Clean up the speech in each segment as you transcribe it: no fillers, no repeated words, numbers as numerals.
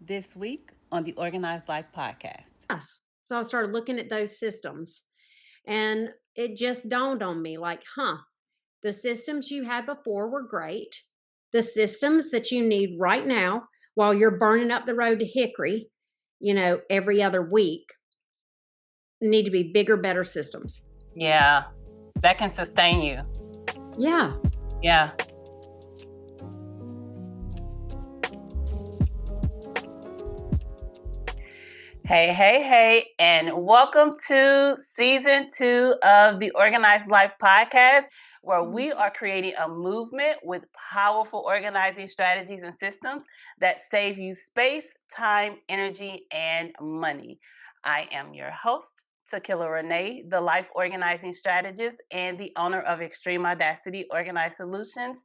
This week on the Organized Life podcast. Yes. So I started looking at those systems and it just dawned on me like, the systems you had before were great. The systems that you need right now while you're burning up the road to Hickory, every other week need to be bigger, better systems. Yeah, that can sustain you. Yeah. Yeah. Hey, and welcome to season 2 of the Organized Life podcast, where we are creating a movement with powerful organizing strategies and systems that save you space, time, energy, and money. I am your host, Tequila Renee, the life organizing strategist and the owner of Extreme Audacity Organized Solutions.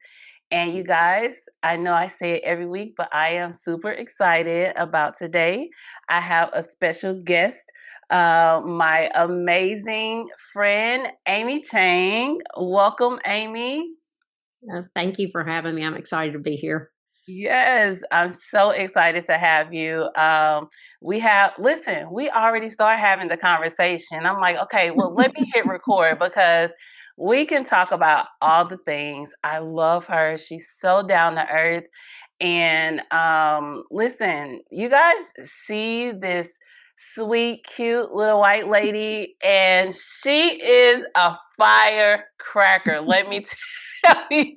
And you guys, I know I say it every week, but I am super excited about today. I have a special guest, my amazing friend, Amy Chang. Welcome, Amy. Yes. Thank you for having me. I'm excited to be here. Yes, I'm so excited to have you. We already started having the conversation. I'm like, okay, well, let me hit record because we can talk about all the things. I love her. She's so down to earth. And listen, you guys see this sweet, cute little white lady, and she is a firecracker. Let me tell you.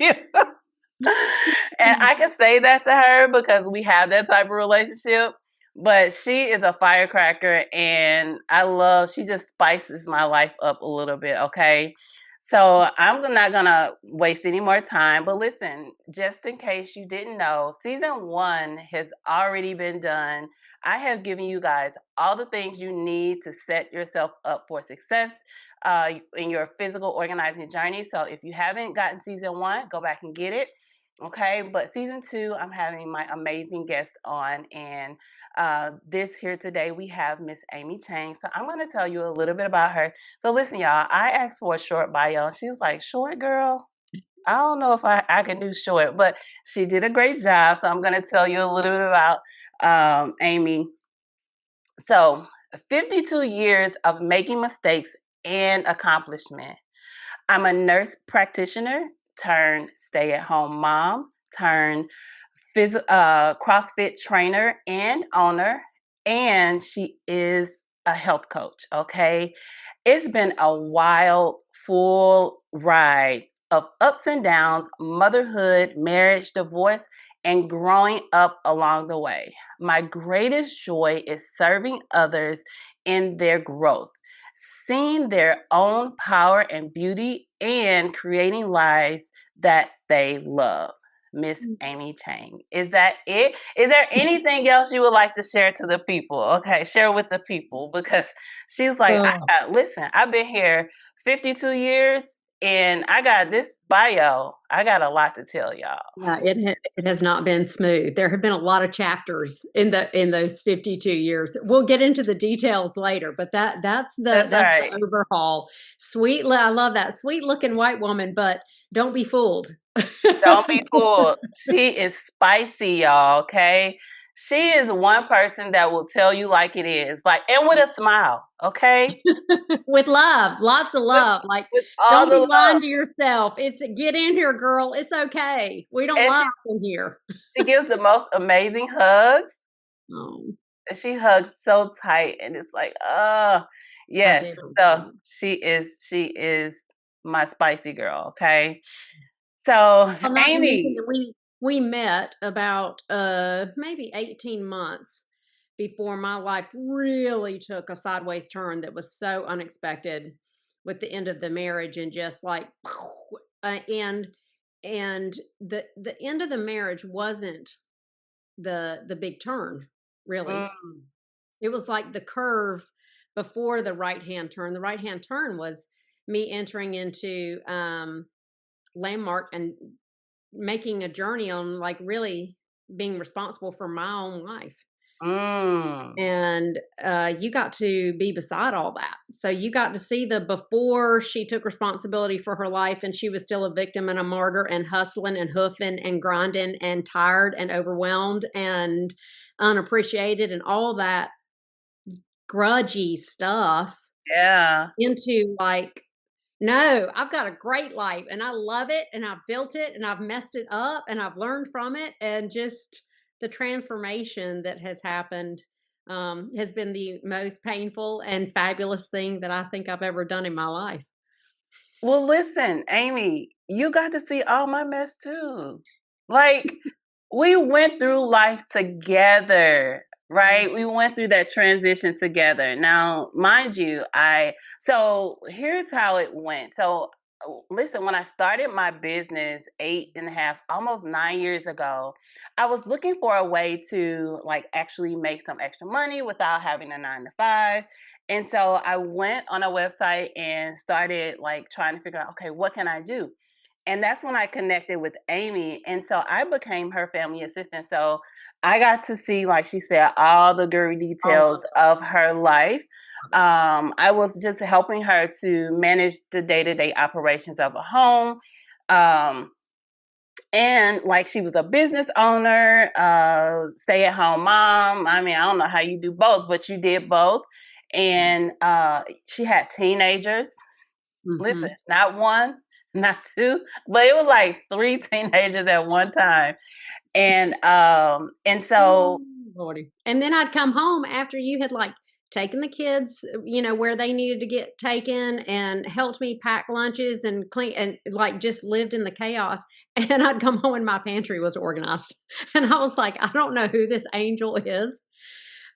And I can say that to her because we have that type of relationship. But she is a firecracker, and she just spices my life up a little bit, okay? So I'm not gonna waste any more time. But listen, just in case you didn't know, season 1 has already been done. I have given you guys all the things you need to set yourself up for success in your physical organizing journey. So if you haven't gotten season 1, go back and get it. Okay, but season 2, I'm having my amazing guest on, and this here today we have Miss Amy Chang. So I'm going to tell you a little bit about her. So listen, y'all, I asked for a short bio, and she was like, "Short, girl? I don't know if I can do short," but she did a great job. So I'm going to tell you a little bit about Amy. So 52 years of making mistakes and accomplishment. I'm a nurse practitioner turned stay-at-home mom turned CrossFit trainer and owner, and she is a health coach. Okay, it's been a wild, full ride of ups and downs, motherhood, marriage, divorce, and growing up along the way. My greatest joy is serving others in their growth, seeing their own power and beauty, and creating lives that they love. Miss Amy Chang. Is that it? Is there anything else you would like to share to the people? Okay, share with the people because she's like, listen, I've been here 52 years and I got this bio. I got a lot to tell y'all. Yeah, it has not been smooth. There have been a lot of chapters in those 52 years. We'll get into the details later, but that's That's right. the overhaul. I love that sweet looking white woman, but don't be fooled. Don't be fooled. She is spicy, y'all. Okay. She is one person that will tell you like it is, like, and with a smile. Okay. With love, lots of love. Like, With all don't the be love. lying to yourself. It's get in here, girl. It's okay. We don't And lie in here. she gives the most amazing hugs. Oh, She hugs so tight, and it's like, I yes. do. So she is my spicy girl. Okay. So Well, not to mention Amy, that we met about maybe 18 months before my life really took a sideways turn that was so unexpected with the end of the marriage and just like and the end of the marriage wasn't the big turn, really. mm, It was like the curve before the right hand turn. The right hand turn was me entering into landmark and making a journey on like really being responsible for my own life. Mm. And you got to be beside all that. So you got to see the before she took responsibility for her life and she was still a victim and a martyr and hustling and hoofing and grinding and tired and overwhelmed and unappreciated and all that grudgy stuff Yeah. into like, no, I've got a great life and I love it and I've built it and I've messed it up and I've learned from it. And just the transformation that has happened has been the most painful and fabulous thing that I think I've ever done in my life. Well, listen, Amy, you got to see all my mess too. Like, we went through life together, Mm. right? We went through that transition together. Now, mind you, so here's how it went. So, listen, when I started my business 8.5, almost 9 years ago, I was looking for a way to like actually make some extra money without having a 9 to 5. And so I went on a website and started like trying to figure out, okay, what can I do? And that's when I connected with Amy. And so I became her family assistant. So I got to see, like she said, all the gory All details of of her life. it. I was just helping her to manage the day-to-day operations of a home. Um, and like she was a business owner, stay-at-home mom. I mean, I don't know how you do both, but you did both. And she had teenagers. Listen, Mm-hmm. not one, not two, but it was like three teenagers at one time. And so Lordy. And then I'd come home after you had, like, taken the kids, where they needed to get taken and helped me pack lunches and clean and, like, just lived in the chaos, and I'd come home and my pantry was organized, and I was like, "I don't know who this angel is,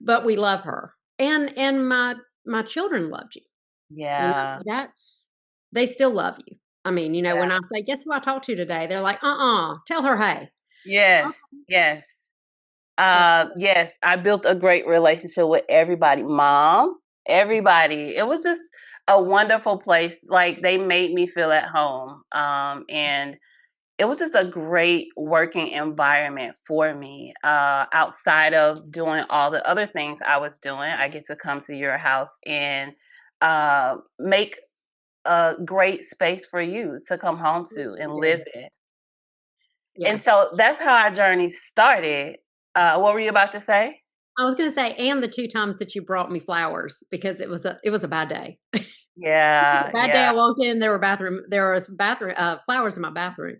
but we love her." And my children loved you. yeah, That's they still love you. I mean, when yeah, I say, "Guess who I talked to today?" They're like, "Uh-uh, tell her hey." yes, yes. So Yes, I built a great relationship with everybody. Mom, everybody. It was just a wonderful place. Like they made me feel at home. And it was just a great working environment for me. Outside of doing all the other things I was doing, I get to come to your house and make a great space for you to come home to and you live did. in. And Yeah. so that's how our journey started. What were you about to say? I was gonna say, and the 2 times that you brought me flowers because it was a bad day. Yeah, Bad day, yeah, I walked in, there was flowers in my bathroom.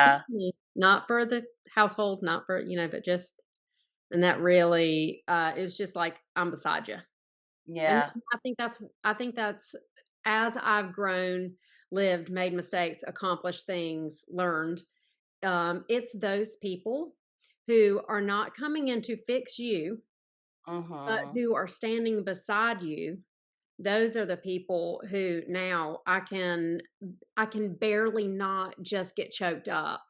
Just yeah, for me, not for the household, not for but just and that really, it was just like, "I'm beside you." And yeah. I think that's as I've grown, lived, made mistakes, accomplished things, learned, it's those people who are not coming in to fix you, but Mhm. who are standing beside you. Those are the people who now I can barely not just get choked up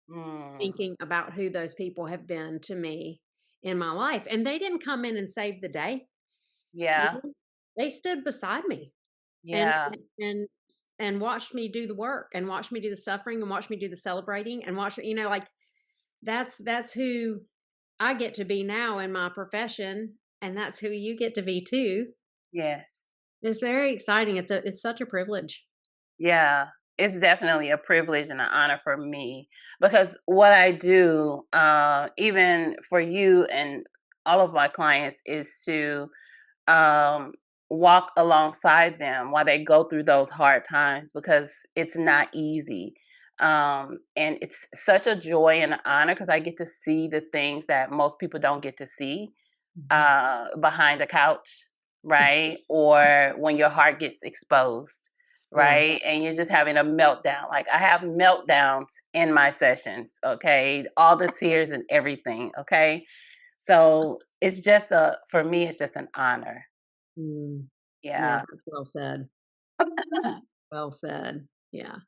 Mm. thinking about who those people have been to me in my life. And they didn't come in and save the day. You Yeah, know? They stood beside me and yeah, and watched me do the work and watched me do the suffering and watched me do the celebrating and watch like that's who I get to be now in my profession, and that's who you get to be too. yes. It's very exciting. It's such a privilege. Yeah, it's definitely a privilege and an honor for me because what I do, even for you and all of my clients, is to um, walk alongside them while they go through those hard times because it's not easy. And it's such a joy and an honor because I get to see the things that most people don't get to see Mhm. behind the couch, right? Or when your heart gets exposed, Yeah. right? And you're just having a meltdown. Like I have meltdowns in my sessions, okay? All the tears and everything, okay? So it's just for me, it's just an honor. Mm. Yeah, Yeah. that's well said. Well said. Yeah.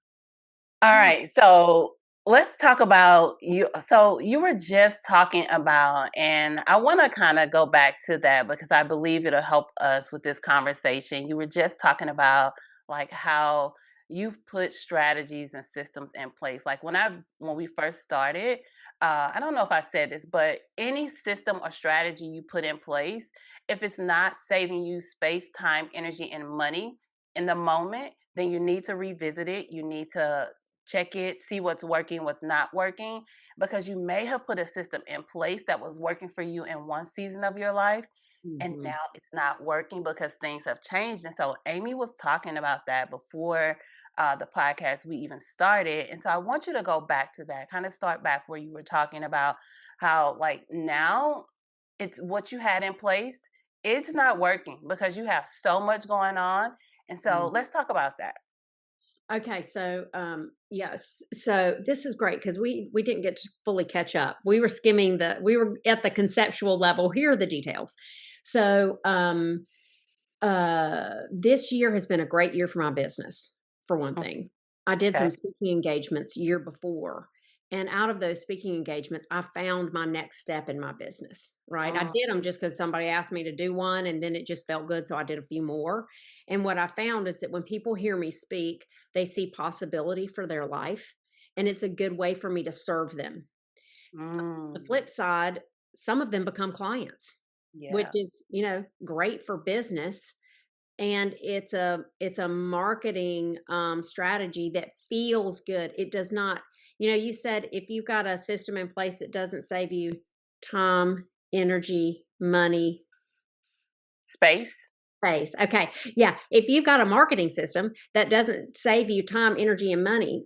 All Yeah. right. So let's talk about you. So you were just talking about, and I want to kind of go back to that because I believe it'll help us with this conversation. You were just talking about like how you've put strategies and systems in place. Like when we first started, I don't know if I said this, but any system or strategy you put in place, if it's not saving you space, time, energy, and money in the moment, then you need to revisit it. You need to check it, see what's working, what's not working, because you may have put a system in place that was working for you in one season of your life. And Mhm. now it's not working because things have changed. And so Amy was talking about that before the podcast we even started. And so I want you to go back to that, kind of start back where you were talking about how, like, now it's what you had in place, it's not working because you have so much going on. And so Mm. let's talk about that. Okay, so yes, so this is great because we didn't get to fully catch up. We were skimming we were at the conceptual level. Here are the details. So this year has been a great year for my business, for one Mm, thing. I did okay. some speaking engagements year before. And out of those speaking engagements, I found my next step in my business, right? I Mm, did them just because somebody asked me to do one and then it just felt good. So I did a few more. And what I found is that when people hear me speak, they see possibility for their life. And it's a good way for me to serve them. The mm, flip side, some of them become clients, which yeah. is, great for business, and it's a marketing strategy that feels good. It does not, you said if you've got a system in place that doesn't save you time, energy, money, Space. space. Okay. Yeah. If you've got a marketing system that doesn't save you time, energy, and money,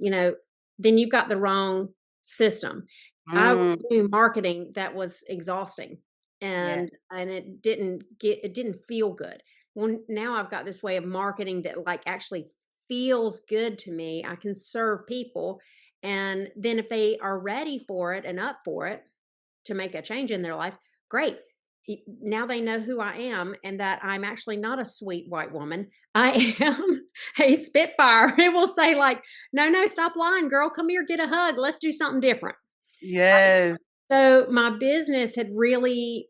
then you've got the wrong system. I Mm, was doing marketing that was exhausting yeah. and it didn't feel good. Well, now I've got this way of marketing that like actually feels good to me. I can serve people. And then if they are ready for it and up for it, to make a change in their life, great. Now they know who I am and that I'm actually not a sweet white woman. I am a spitfire. It will say like, "No, no, stop lying, girl. Come here, get a hug. Let's do something different." Yes. So my business had really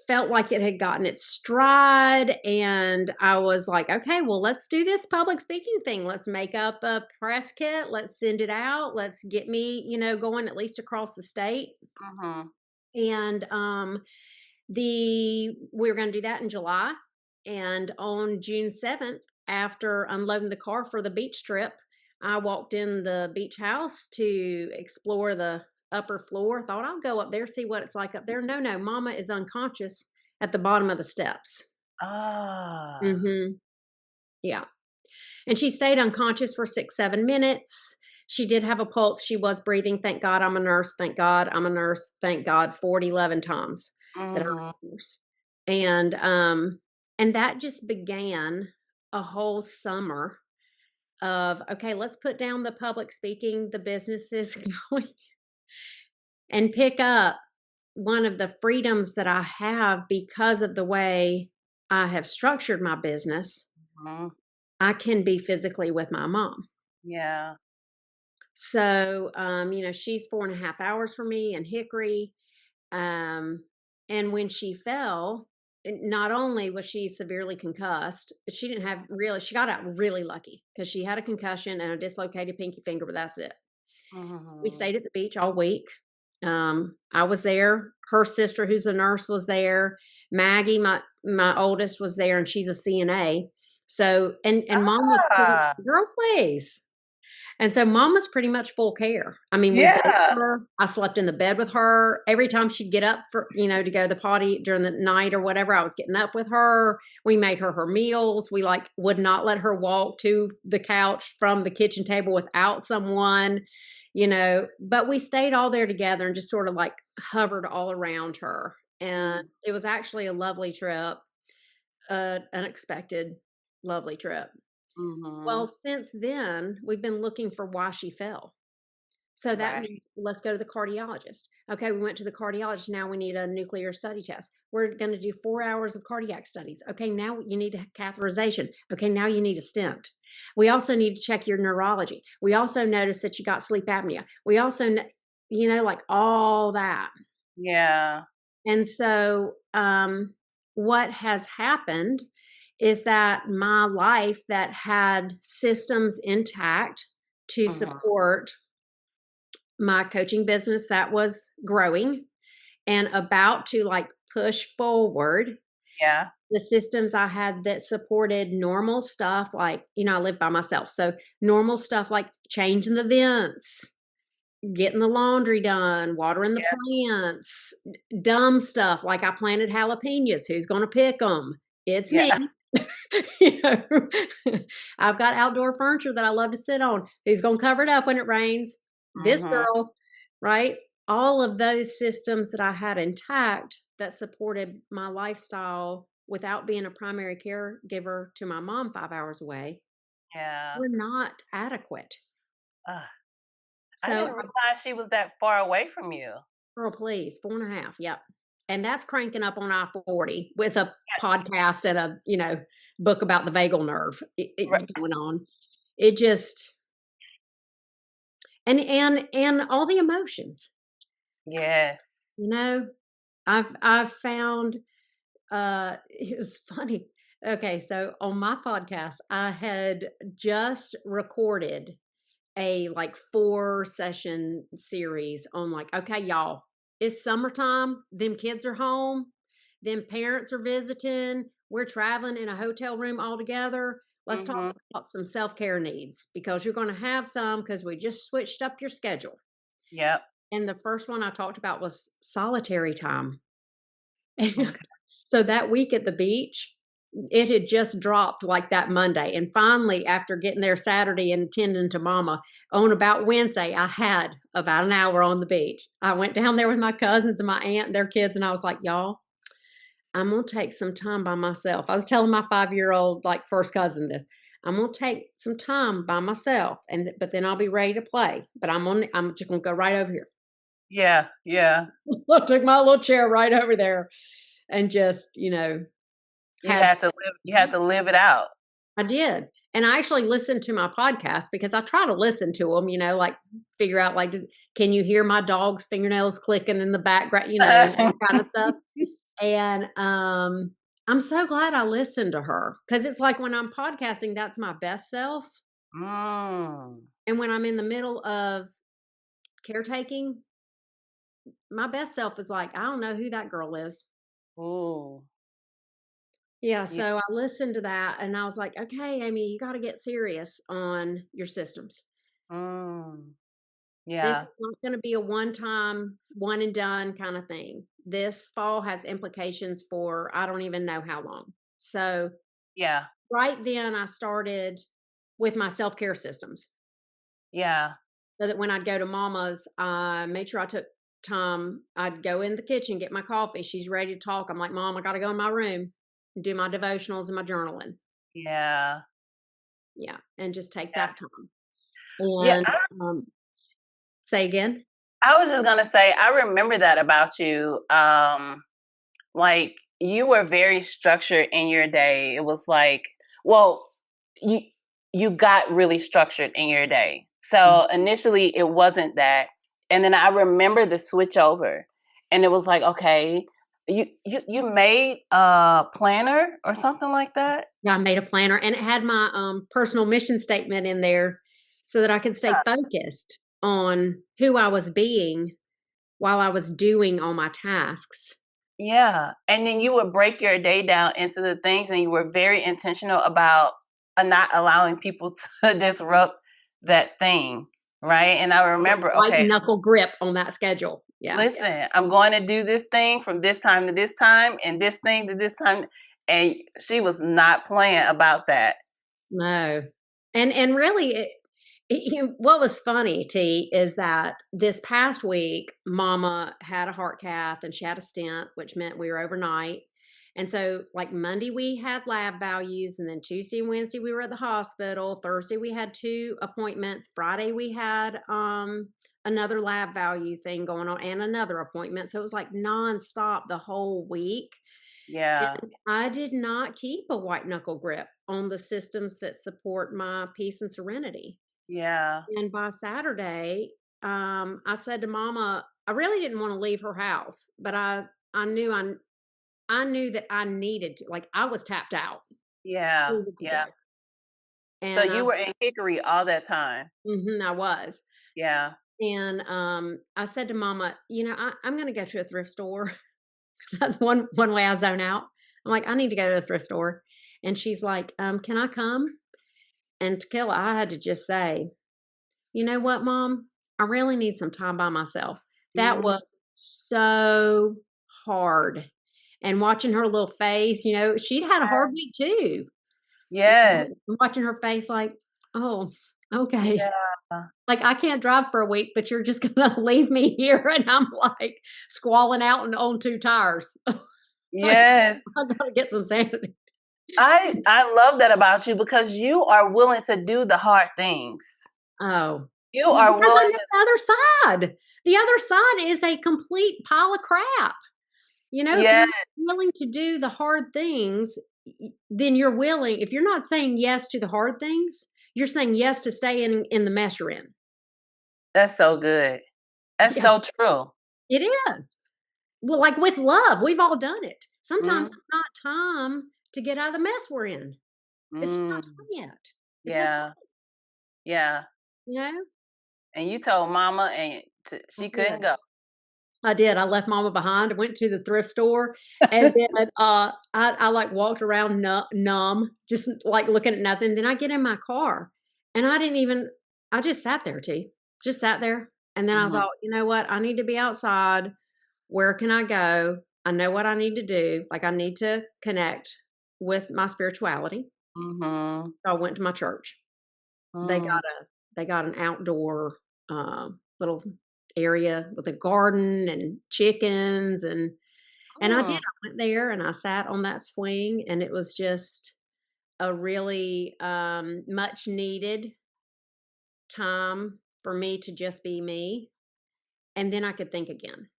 felt like it had gotten its stride, and I was like, "Okay, well, let's do this public speaking thing. Let's make up a press kit. Let's send it out. Let's get me, going at least across the state." Hmm. And we were going to do that in July, and on June 7th, after unloading the car for the beach trip, I walked in the beach house to explore the upper floor. Thought I'll go up there, see what it's like up there. No, no, mama is unconscious at the bottom of the steps. Ah. Mm-hmm. Yeah. And she stayed unconscious for 6, 7 minutes. She did have a pulse. She was breathing. Thank God I'm a nurse. Thank God I'm a nurse. Thank God 11 times that Hmm. I'm a nurse. And that just began a whole summer of, okay, let's put down the public speaking, the businesses going, and pick up one of the freedoms that I have because of the way I have structured my business. I can be physically with my mom. Yeah. So, she's 4.5 hours from me in Hickory. Um, and when she fell, not only was she severely concussed, she didn't have really, she got out really lucky because she had a concussion and a dislocated pinky finger, but that's it. We Mhm. stayed at the beach all week. I was there. Her sister, who's a nurse, was there. Maggie, my oldest, was there, and she's a CNA. So, and mom was pretty, Ah, girl, please. And so mom was pretty much full care. I mean, we bathed yeah. her. I slept in the bed with her. Every time she'd get up for, to go to the potty during the night or whatever, I was getting up with her. We made her meals. We like would not let her walk to the couch from the kitchen table without someone, but we stayed all there together and just sort of like hovered all around her. And Mm, it was actually a lovely trip, unexpected, lovely trip. Well, mhm. since then, we've been looking for why she fell. So that Right. means let's go to the cardiologist. Okay, we went to the cardiologist. Now we need a nuclear study test. We're going to do 4 hours of cardiac studies. Okay, now you need a catheterization. Okay, now you need a stent. We also need to check your neurology. We also noticed that you got sleep apnea. We also, like all that. Yeah. And so, what has happened is that my life that had systems intact to Mhm. support my coaching business that was growing and about to like push forward. Yeah. The systems I had that supported normal stuff, like, I live by myself. So normal stuff like changing the vents, getting the laundry done, watering the Yeah. plants, dumb stuff like I planted jalapenos. Who's going to pick them? It's me. Yeah. You know, I've got outdoor furniture that I love to sit on. Who's going to cover it up when it rains? This Mhm. girl, right? All of those systems that I had intact that supported my lifestyle without being a primary caregiver to my mom 5 hours away Yeah. were not adequate. Ugh, I So didn't realize she was that far away from you. girl, please, 4.5, yep. And that's cranking up on I-40 with a Yeah. podcast and a, book about the vagal nerve Ri going on. It just and all the emotions, Yes. you know? I've found, it was funny. Okay, so on my podcast, I had just recorded a like 4 session series on like, okay, y'all, it's summertime, them kids are home, them parents are visiting, we're traveling in a hotel room all together. Let's talk Mhm. about some self-care needs because you're going to have some because we just switched up your schedule. Yep. And the first one I talked about was solitary time. Okay. So that week at the beach, it had just dropped like that Monday. And finally, after getting there Saturday and tending to mama, on about Wednesday, I had about an hour on the beach. I went down there with my cousins and my aunt and their kids, and I was like, y'all, I'm gonna take some time by myself. I was telling my 5-year-old, like first cousin this. I'm gonna take some time by myself, but then I'll be ready to play. But I'm just gonna go right over here. Yeah, yeah. I took my little chair right over there and just, had You had to live it out. I did, and I actually listened to my podcast because I try to listen to them. Like, figure out, like, can you hear my dog's fingernails clicking in the background, that kinda stuff, and, I'm so glad I listened to her because it's like when I'm podcasting, that's my best self, Mm. and when I'm in the middle of caretaking, my best self is like, "I don't know who that girl is." Ooh. Yeah, Yeah. so I listened to that, and I was like, "Okay, Amy, you gotta get serious on your systems." Mm. This is Yeah. not gonna be a one-time, one and done kinda thing. This fall has implications for I don't even know how long. So, Yeah. right then, I started with my self-care systems, Yeah. so that when I'd go to mama's, I made sure I took time. I'd go in the kitchen, get my coffee. She's ready to talk. I'm like, "Mom, I gotta go in my room, do my devotionals and my journaling." Yeah. Yeah, and just take Yeah. that time. Yeah. And, say again? I was just gonna say, I remember that about you. Like you were very structured in your day. It was like, well, you you got really structured in your day. Mhm. So initially it wasn't that. And then I remember the switch over. And it was like, okay, you made a planner or something like that? Yeah, I made a planner and it had my, personal mission statement in there so that I could stay focused on who I was being while I was doing all my tasks. Yeah, and then you would break your day down into the things, and you were very intentional about, not allowing people to disrupt that thing, right? And I remember, White okay, knuckle grip on that schedule. Yeah. listen, I'm going to do this thing from this time to this time, and this thing to this time, and she was not playing about that. No. And really what was funny, T, is that this past week, mama had a heart cath and she had a stent, which meant we were overnight. And so, like Monday, we had lab values, and then Tuesday and Wednesday, we were at the hospital. Thursday, we had 2 appointments. Friday, we had another lab value thing going on and another appointment. So it was like nonstop the whole week. Yeah, And I did not keep a white knuckle grip on the systems that support my peace and serenity. yeah, And by Saturday, I said to Mama, I really didn't want to leave her house, but I knew I knew that I needed to. Like I was tapped out, yeah, needed to yeah. go, So and you were in Hickory all that time. I was. Yeah, And I said to Mama, I'm going to go to a thrift store because that's one way I zone out. I'm like, I need to go to a thrift store, and she's like, can I come? And to kill, I had to just say, you know what, Mom, I really need some time by myself. That Mhm. was so hard. And watching her little face, she'd had a hard week too. Yes. Watching her face like, "Oh, okay. Yeah. Like, I can't drive for a week, but you're just gonna leave me here," and I'm, like, squalling out and on 2 tires. Like, Yes. I gotta get some sanity. I love that about you because you are willing to do the hard things. Oh. You Well, are because I willing know to. the other side. The other side is a complete pile of crap. If Yeah, you're willing to do the hard things, then you're willing. If you're not saying yes to the hard things, you're saying yes to stay in the mess you're in. that's so good. That's Yeah, so true. it is. Well, like with love, we've all done it. Sometimes Mhm. it's not time to get out of the mess we're in. It's just not Mm. time yet. It's okay, Yeah, yeah. you know? And you told mama and I she couldn't did. go. I did. I left mama behind. I went to the thrift store, and then I like walked around numb, just like looking at nothing. Then I get in my car, and I didn't even. I just sat there, T. Just sat there, and then I Mhm, thought, you know what? I need to be outside. Where can I go? I know what I need to do. Like I need to connect with my spirituality. mhm, So I went to my church. They mm. got they got an outdoor little area with a garden and chickens, and I did. Mm. I went there and I sat on that swing, and it was just a really much needed time for me to just be me, and then I could think again.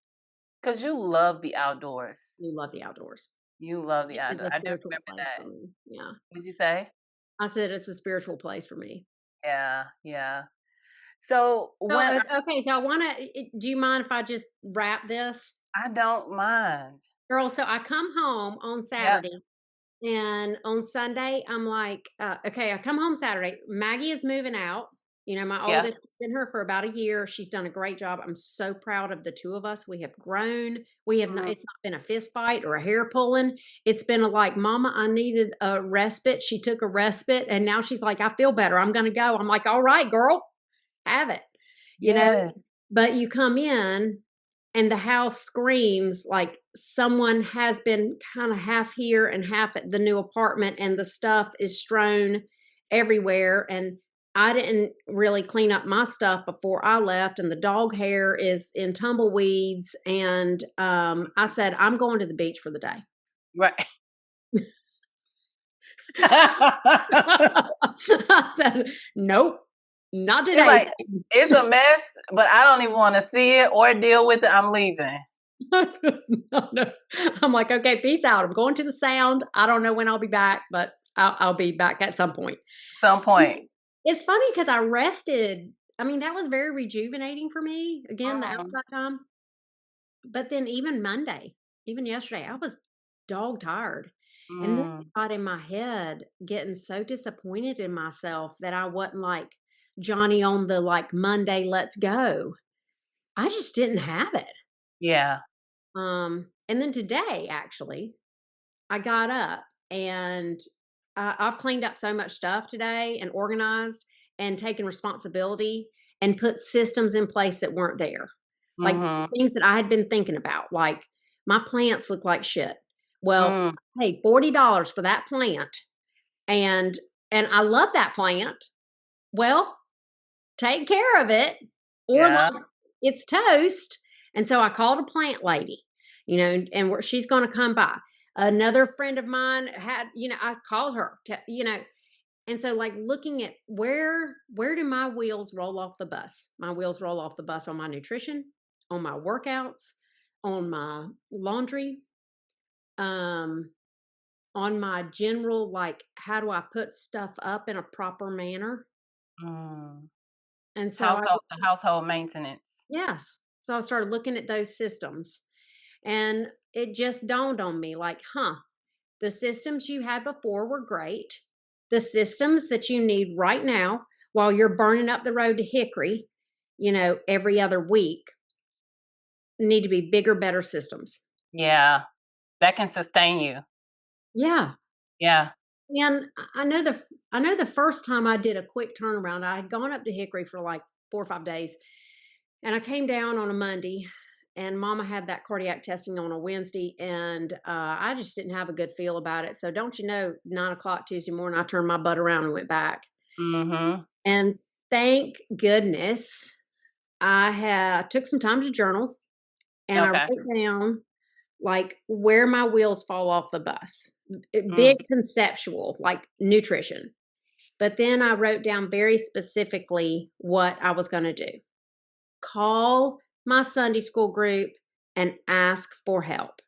'Cause you love the outdoors. You love the outdoors. You love the It is outdoor a I do spiritual remember place that. for me. Yeah. What'd you say? I said it's a spiritual place for me. Yeah, yeah. So, So, when okay, so I wanna do you mind if I just wrap this? I don't mind. Girl, so I come home on Yep, Saturday, and on Sunday, I'm like, okay, I come home Saturday. Maggie is moving out. My yeah. oldest has been here for about a year. She's done a great job. I'm so proud of the two of us. We have grown. We have not, Mm, it's not been a fist fight or a hair pulling. It's been like, Mama, I needed a respite. She took a respite, and now she's like, I feel better. I'm going to go. I'm like, all right, girl, have it. You know, yeah, but you come in and the house screams like someone has been kind of half here and half at the new apartment, and the stuff is strewn everywhere, and I didn't really clean up my stuff before I left, and the dog hair is in tumbleweeds, and I said I'm going to the beach for the day. right. I said nope, not It's today. like, it's a mess, but I don't even wanna see it or deal with it, I'm leaving. No, no. I'm like, okay, peace out. I'm going to the sound. I don't know when I'll be back, but I'll be back at some point. Some point. It's funny because I rested. I mean, that was very rejuvenating for me. Again, the Mm, outside time. But then even Monday, even yesterday, I was dog tired. And then mm, I got in my head getting so disappointed in myself that I wasn't like Johnny on the like Monday, let's go. I just didn't have it. yeah. And then today, actually, I got up and I've cleaned up so much stuff today and organized and taken responsibility and put systems in place that weren't there. Like Mhm, things that I had been thinking about, like my plants look like shit. Well, mm, hey, $40 for that plant. And I love that plant. Well, take care of it or yeah, like it's toast. And so I called a plant lady, and she's going to come by. Another friend of mine had, I called her to, and so like looking at where do my wheels roll off the bus? My wheels roll off the bus on my nutrition, on my workouts, on my laundry, um, on my general like how do I put stuff up in a proper manner? mm. And so I Household the household maintenance. Yes. So I started looking at those systems, and it just dawned on me like, huh, the systems you had before were great. The systems that you need right now while you're burning up the road to Hickory every other week need to be bigger, better systems. Yeah. That can sustain you. Yeah. Yeah. And I know the first time I did a quick turnaround, I had gone up to Hickory for like 4 or 5 days, and I came down on a Monday, and Mama had that cardiac testing on a Wednesday, and I just didn't have a good feel about it. So don't you know, 9 o'clock Tuesday morning, I turned my butt around and went back. Mhm. And thank goodness I took some time to journal, and I Okay. wrote down like where my wheels fall off the bus. Mm. Big conceptual, like nutrition. But then I wrote down very specifically what I was going to do. Call my Sunday school group and ask for help.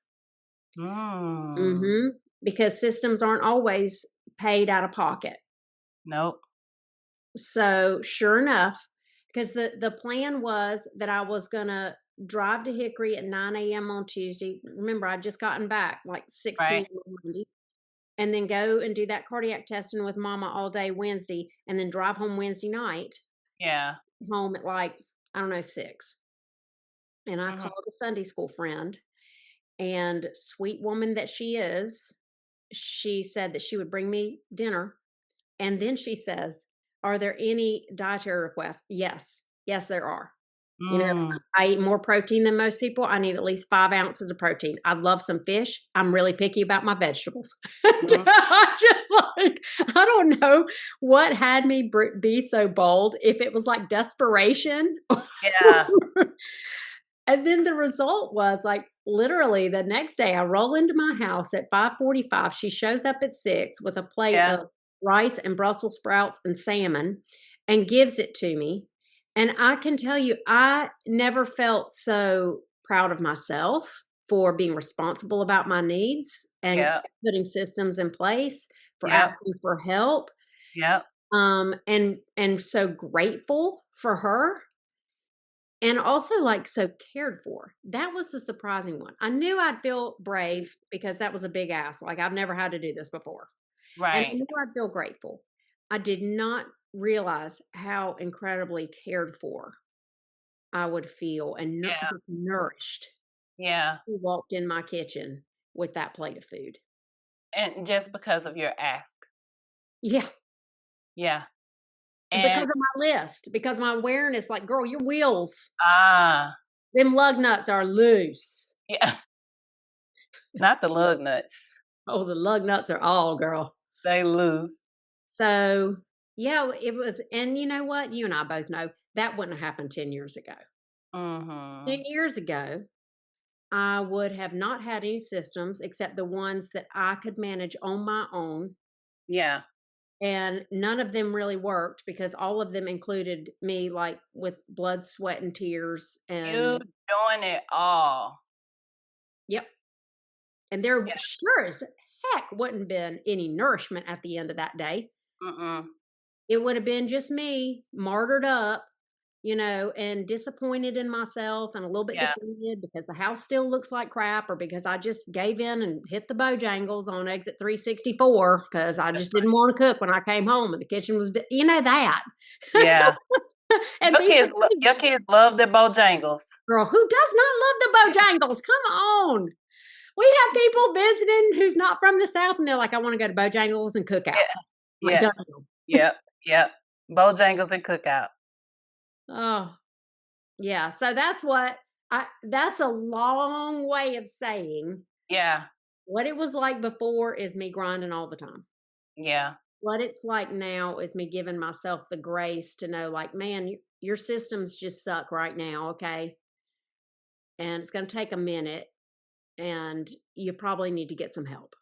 Mm. Mhm. Because systems aren't always paid out of pocket. Nope. So, sure enough, because the plan was that I was gonna drive to Hickory at 9 a.m. on Tuesday. Remember, I'd just gotten back like 6 Right. p.m. on Monday, and then go and do that cardiac testing with Mama all day Wednesday, and then drive home Wednesday night, Yeah. home at like, I don't know, 6. And I Mhm. called a Sunday school friend, and sweet woman that she is, she said that she would bring me dinner. And then she says, "Are there any dietary requests?" Yes. Yes, there are. You know, Mm. I eat more protein than most people. I need at least 5 ounces of protein. I love some fish. I'm really picky about my vegetables. Mhm. I just like, I don't know what had me be so bold, if it was like desperation. Yeah. And then the result was, like, literally the next day, I roll into my house at 5:45. She shows up at 6 with a plate Yeah. of rice and Brussels sprouts and salmon and gives it to me. And I can tell you, I never felt so proud of myself for being responsible about my needs and Yep. putting systems in place, for Yep. asking for help, Yep. and so grateful for her, and also, like, so cared for. That was the surprising one. I knew I'd feel brave because that was a big ask, like, I've never had to do this before, and I Right. knew I'd feel grateful. I did not realize how incredibly cared for I would feel, and Yeah. just nourished. Yeah. She walked in my kitchen with that plate of food. And just because of your ask. Yeah, Yeah. and because And of my list, because my awareness, like, "Girl, your wheels, ah, them lug nuts are loose." yeah, not the lug nuts. Oh, the lug nuts are all, girl. They lose. So, yeah, it was, and you know what? You and I both know that wouldn't have happened 10 years ago. 10 Mhm. years ago, I would have not had any systems except the ones that I could manage on my own. Yeah. And none of them really worked because all of them included me, like, with blood, sweat, and tears. You And doing it all. yep. And there Yeah. sure as heck wouldn't been any nourishment at the end of that day. Mm-mm. It would have been just me martyred up, and disappointed in myself and a little bit Yeah. defeated because the house still looks like crap, or because I just gave in and hit the Bojangles on exit 364 because I That's just didn't want to cook when I came home and the kitchen was, that. yeah. And people, Your kids love the Bojangles. girl, who does not love the Bojangles? Come on. We have people visiting who's not from the South, and they're like, I want to go to Bojangles and cook out. Yeah. I'm like, Yeah. done. Yep. Yep. Bojangles and cookout. Oh, yeah, so that's a long way of saying Yeah. what it was like before is me grinding all the time. Yeah. What it's like now is me giving myself the grace to know, like, man, your systems just suck right now, okay? And it's going to take a minute, and you probably need to get some help.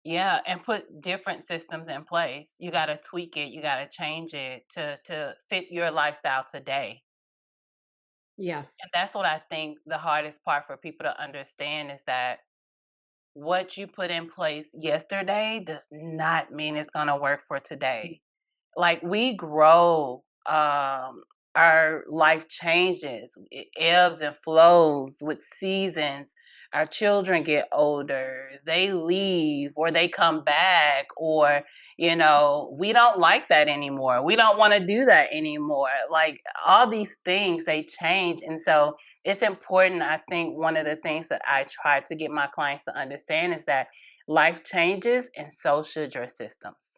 Yeah, and put different systems in place. You gotta tweak it, you gotta change it to fit your lifestyle today. Yeah. And that's what I think the hardest part for people to understand is that what you put in place yesterday does not mean it's gonna work for today. Like we grow, our life changes, it ebbs and flows with seasons. our children get older, they leave or they come back, or, we don't like that anymore. We don't want to do that anymore. Like all these things, they change. And so it's important. I think one of the things that I try to get my clients to understand is that life changes and so should your systems.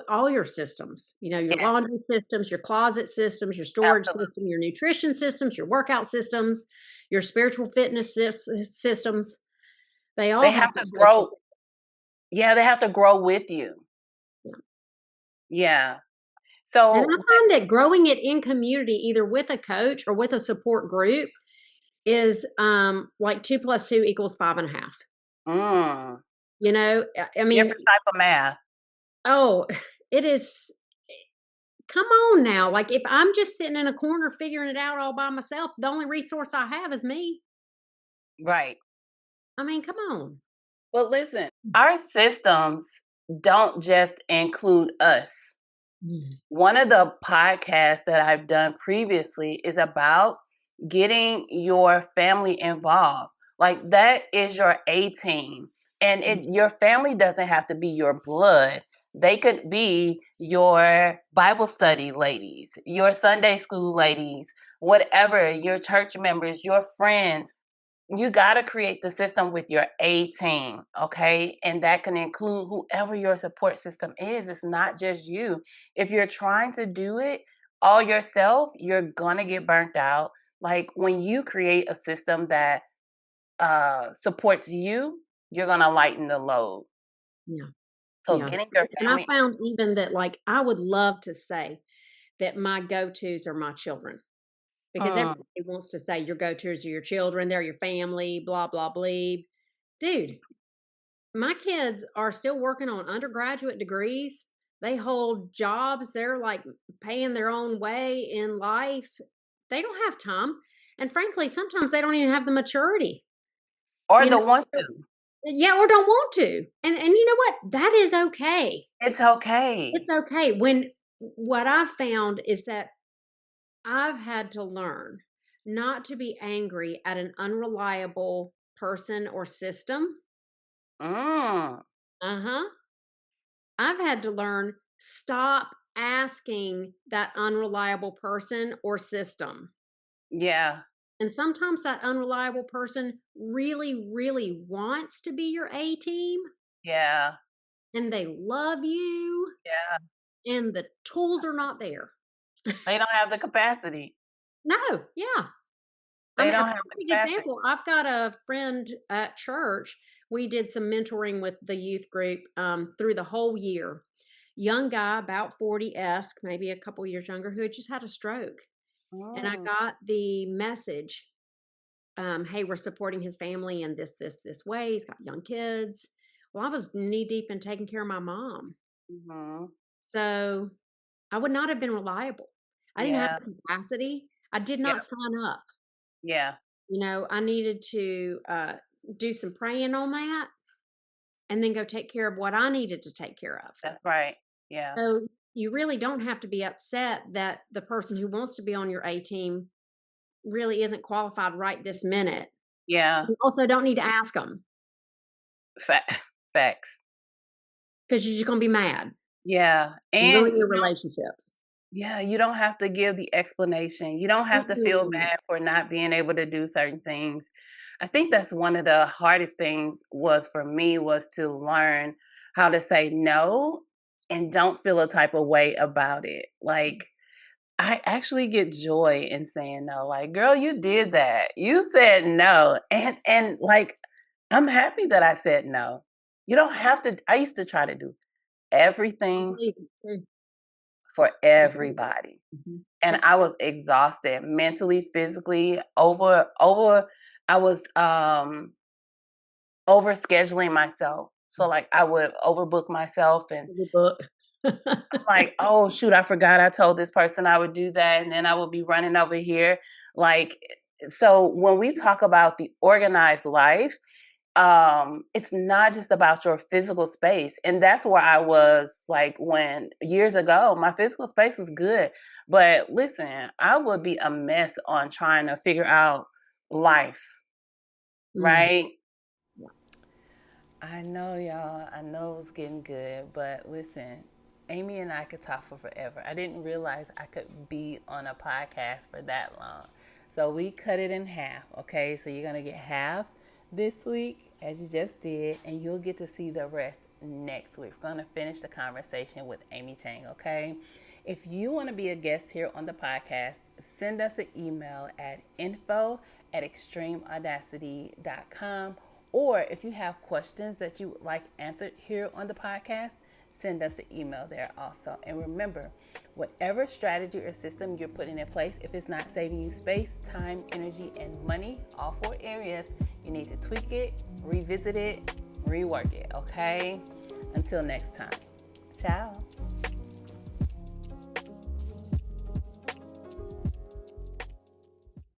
All your systems, your Yeah, laundry systems, your closet systems, your storage absolutely. system, your nutrition systems, your workout systems, your spiritual fitness systems. They They all have have to to shift. grow. Yeah, they have to grow with you. Yeah. Yeah. And So, I find that growing it in community, either with a coach or with a support group, is like 2 + 2 = 5.5. mm, I mean, different type of math. oh, it is. Come on now. Like, if I'm just sitting in a corner figuring it out all by myself, the only resource I have is me. Right. I mean, come on. Well, listen, our systems don't just include us. Mm. One of the podcasts that I've done previously is about getting your family involved. Like that is your A team. And your family doesn't have to be your blood. They could be your Bible study ladies, your Sunday school ladies, whatever, your church members, your friends. You got to create the system with your A team, okay? And that can include whoever your support system is. It's not just you. If you're trying to do it all yourself, you're going to get burnt out. Like when you create a system that supports you, you're going to lighten the load. Yeah. So Yeah. getting your And I family. found even that, like, I would love to say that my go-tos are my children, because Mm, everybody wants to say your go-tos are your children, they're your family, blah, blah, blee. Dude, my kids are still working on undergraduate degrees. They hold jobs. They're like paying their own way in life. They don't have time. And frankly, sometimes they don't even have the maturity, or you the know. want So, to. yeah, or don't want to. And you know what? That is okay. It's okay. It's okay. When what I've found is that I've had to learn not to be angry at an unreliable person or system. Mm, Uh-huh. I've had to learn stop asking that unreliable person or system. yeah. And sometimes that unreliable person really, really wants to be your A team Yeah. and they love you Yeah. and the tools are not there. They don't have the capacity. No, yeah. I They mean, a don't have the perfect capacity. example, I've got a friend at church. We did some mentoring with the youth group through the whole year. Young guy, about 40-esque, maybe a couple years younger, who had just had a stroke. And I Mm, got the message, hey, we're supporting his family in this way. He's got young kids. Well, I was knee deep in taking care of my mom. mhm. So I would not have been reliable. I didn't have Yeah, the capacity. I did yeah, not sign up. yeah. I needed to do some praying on that and then go take care of what I needed to take care of. That's right. Yeah, So you really don't have to be upset that the person who wants to be on your A team really isn't qualified right this minute. yeah. You also don't need to ask them Fa facts. because you're just going to be mad Yeah, and and ruin your relationships. yeah, you don't have to give the explanation. You don't have to feel Mm-mm. bad for not being able to do certain things. I think that's one of the hardest things was for me was to learn how to say no and don't feel a type of way about it. Like I actually get joy in saying no. Like, girl, you did that. You said no. And like I'm happy that I said no. You don't have to I used to try to do I everything believe it too. for Mhm. everybody. Mhm. And Yep. I was exhausted mentally, physically, over I was over scheduling myself. So like I would overbook myself and Good book. like, oh shoot, I forgot I told this person I would do that and then I would be running over here. Like so when we talk about the organized life, it's not just about your physical space. And that's where I was like when years ago my physical space was good, but listen, I would be a mess on trying to figure out life. Mhm. right? Yeah. I know, y'all. I know it's getting good, but listen, Amy and I could talk for forever. I didn't realize I could be on a podcast for that long. So we cut it in half, okay? So you're going to get half this week, as you just did, and you'll get to see the rest next week. We're going to finish the conversation with Amy Chang, okay? If you want to be a guest here on the podcast, send us an email at info@extremeaudacity.com. Or if you have questions that you would like answered here on the podcast, send us an email there also. And remember, whatever strategy or system you're putting in place, if it's not saving you space, time, energy, and money, all four areas, you need to tweak it, revisit it, rework it, okay? Until next time. Ciao.